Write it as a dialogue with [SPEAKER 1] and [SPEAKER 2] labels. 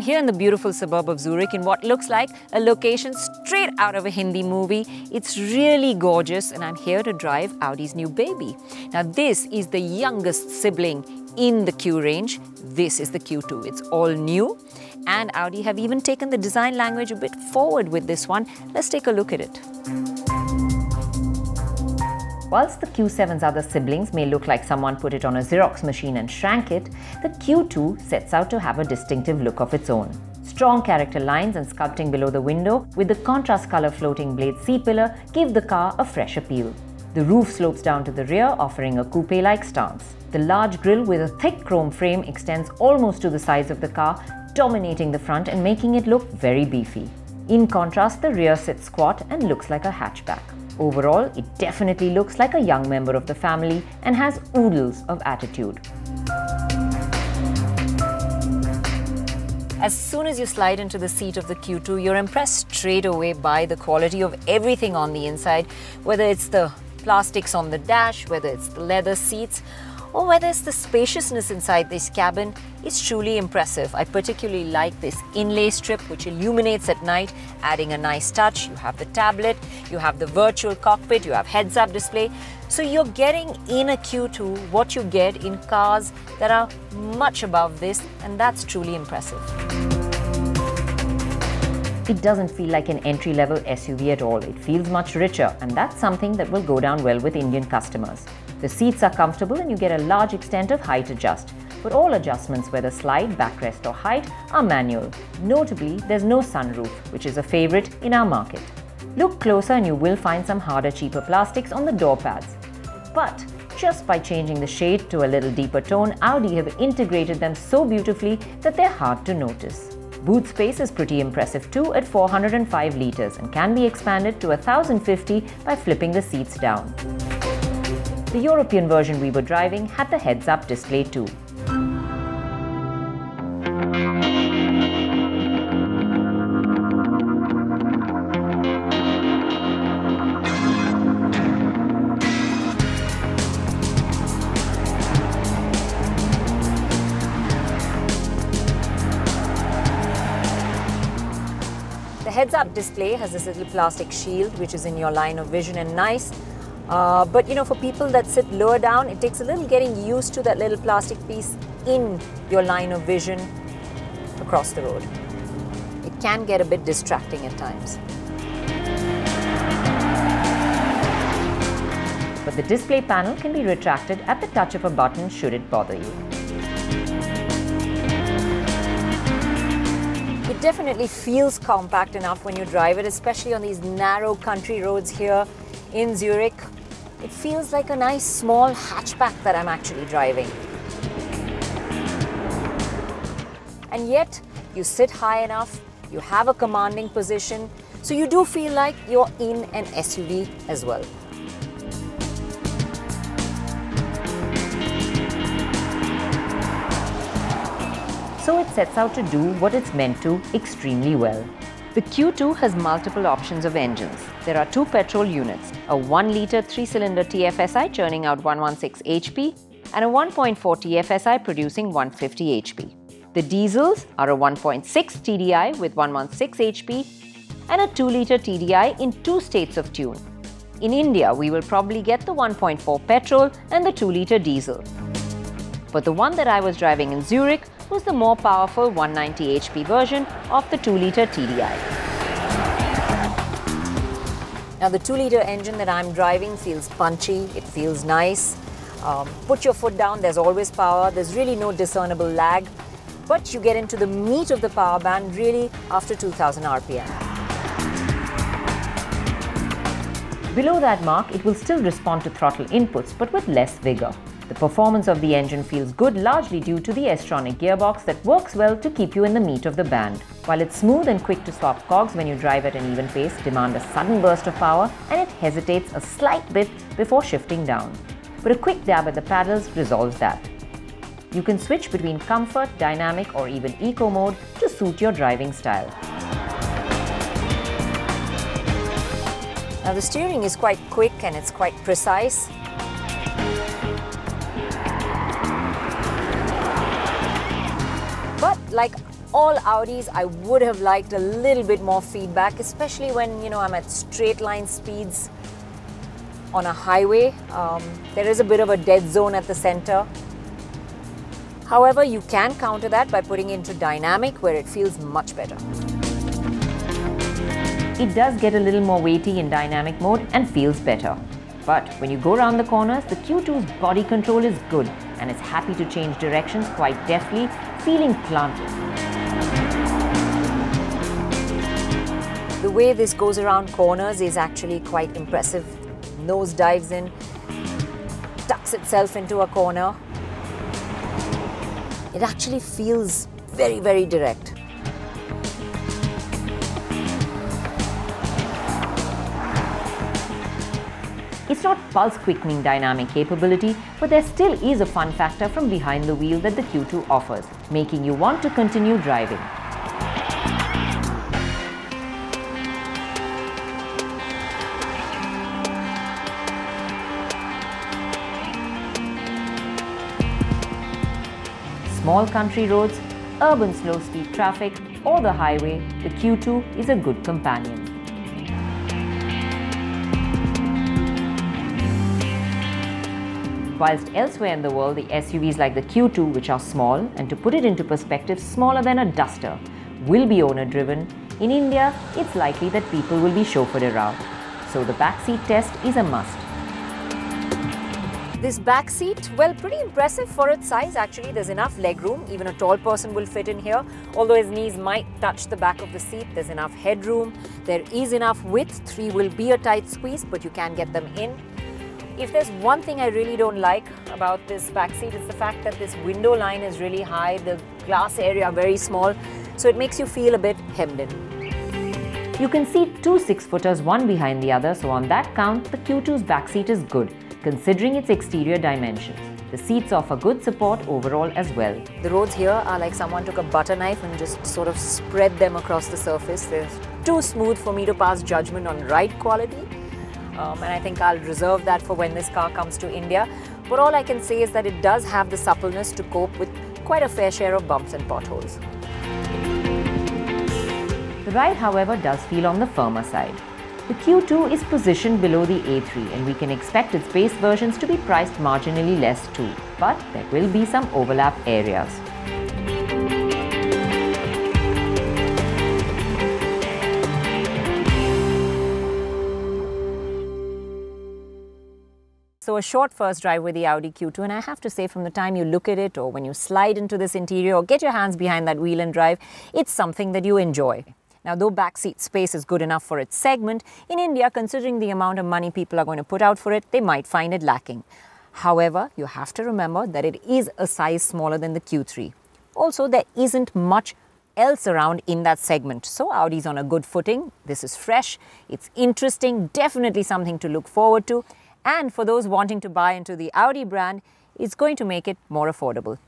[SPEAKER 1] here in the beautiful suburb of Zurich in what looks like a location straight out of a Hindi movie. It's really gorgeous and I'm here to drive Audi's new baby. Now this is the youngest sibling in the Q range. This is the Q2. It's all new and Audi have even taken the design language a bit forward with this one. Let's take a look at it. Whilst the Q7's other siblings may look like someone put it on a Xerox machine and shrank it, the Q2 sets out to have a distinctive look of its own. Strong character lines and sculpting below the window with the contrast color floating blade C-pillar give the car a fresh appeal. The roof slopes down to the rear, offering a coupe-like stance. The large grille with a thick chrome frame extends almost to the sides of the car, dominating the front and making it look very beefy. In contrast, the rear sits squat and looks like a hatchback. Overall, it definitely looks like a young member of the family and has oodles of attitude. As soon as you slide into the seat of the Q2, you're impressed straight away by the quality of everything on the inside, whether it's the plastics on the dash, whether it's the leather seats, or whether it's the spaciousness inside this cabin. It's truly impressive. I particularly like this inlay strip which illuminates at night, adding a nice touch. You have the tablet, you have the virtual cockpit, you have heads-up display. So you're getting in a Q2 what you get in cars that are much above this, and that's truly impressive. It doesn't feel like an entry-level SUV at all. It feels much richer, and that's something that will go down well with Indian customers. The seats are comfortable and you get a large extent of height adjust, but all adjustments, whether slide, backrest or height, are manual. Notably, there's no sunroof, which is a favorite in our market. Look closer and you will find some harder, cheaper plastics on the door pads. But just by changing the shade to a little deeper tone, Audi have integrated them so beautifully that they're hard to notice. Boot space is pretty impressive too at 405 litres and can be expanded to 1050 by flipping the seats down. The European version we were driving had the heads-up display too. The heads-up display has this little plastic shield which is in your line of vision and nice. But for people that sit lower down, it takes a little getting used to that little plastic piece in your line of vision across the road. It can get a bit distracting at times. But the display panel can be retracted at the touch of a button should it bother you. It definitely feels compact enough when you drive it, especially on these narrow country roads here in Zurich. It feels like a nice small hatchback that I'm actually driving. And yet, you sit high enough, you have a commanding position, so you do feel like you're in an SUV as well. So it sets out to do what it's meant to extremely well. The Q2 has multiple options of engines. There are two petrol units, a 1-litre 3-cylinder TFSI churning out 116 HP and a 1.4 TFSI producing 150 HP. The diesels are a 1.6 TDI with 116 HP and a 2-litre TDI in two states of tune. In India, we will probably get the 1.4 petrol and the 2-litre diesel. But the one that I was driving in Zurich was the more powerful 190 HP version of the 2-litre TDI. Now the 2-litre engine that I'm driving feels punchy, it feels nice. Put your foot down, there's always power, there's really no discernible lag, but you get into the meat of the power band really after 2000 RPM. Below that mark, it will still respond to throttle inputs but with less vigour. The performance of the engine feels good largely due to the S-tronic gearbox that works well to keep you in the meat of the band. While it's smooth and quick to swap cogs when you drive at an even pace, demand a sudden burst of power, and it hesitates a slight bit before shifting down. But a quick dab at the paddles resolves that. You can switch between comfort, dynamic or even eco mode to suit your driving style. Now the steering is quite quick and it's quite precise. But like
[SPEAKER 2] all Audis, I would have liked a little bit more feedback, especially when, you know, I'm at straight line speeds on a highway. There is a bit of a dead zone at the center. However, you can counter that by putting into dynamic, where it feels much better.
[SPEAKER 1] It does get a little more weighty in dynamic mode and feels better. But when you go around the corners, the Q2's body control is good and it's happy to change directions quite deftly, feeling planted.
[SPEAKER 2] The way this goes around corners is actually quite impressive. Nose dives in, tucks itself into a corner. It actually feels very, very direct.
[SPEAKER 1] It's not pulse-quickening dynamic capability, but there still is a fun factor from behind the wheel that the Q2 offers, making you want to continue driving. Small country roads, urban slow-speed traffic, or the highway, the Q2 is a good companion. Whilst elsewhere in the world, the SUVs like the Q2, which are small, and to put it into perspective, smaller than a duster, will be owner-driven, in India, it's likely that people will be chauffeured around. So the backseat test is a must.
[SPEAKER 2] This back seat, well, pretty impressive for its size actually. There's enough leg room, even a tall person will fit in here. Although his knees might touch the back of the seat, there's enough headroom. There is enough width. 3 will be a tight squeeze, but you can get them in. If there's one thing I really don't like about this back seat, it's the fact that this window line is really high, the glass area very small, so it makes you feel a bit hemmed in.
[SPEAKER 1] You can seat 2 6-footers one behind the other, so on that count, the Q2's backseat is good, considering its exterior dimensions. The seats offer good support overall as well.
[SPEAKER 2] The roads here are like someone took a butter knife and just sort of spread them across the surface. They're too smooth for me to pass judgment on ride quality. And I think I'll reserve that for when this car comes to India. But all I can say is that it does have the suppleness to cope with quite a fair share of bumps and potholes.
[SPEAKER 1] The ride, however, does feel on the firmer side. The Q2 is positioned below the A3 and we can expect its base versions to be priced marginally less too. But there will be some overlap areas.
[SPEAKER 2] So a short first drive with the Audi Q2, and I have to say, from the time you look at it or when you slide into this interior or get your hands behind that wheel and drive, it's something that you enjoy. Now, though backseat space is good enough for its segment, in India, considering the amount of money people are going to put out for it, they might find it lacking. However, you have to remember that it is a size smaller than the Q3. Also, there isn't much else around in that segment. So Audi's on a good footing. This is fresh, it's interesting, definitely something to look forward to. And for those wanting to buy into the Audi brand, it's going to make it more affordable.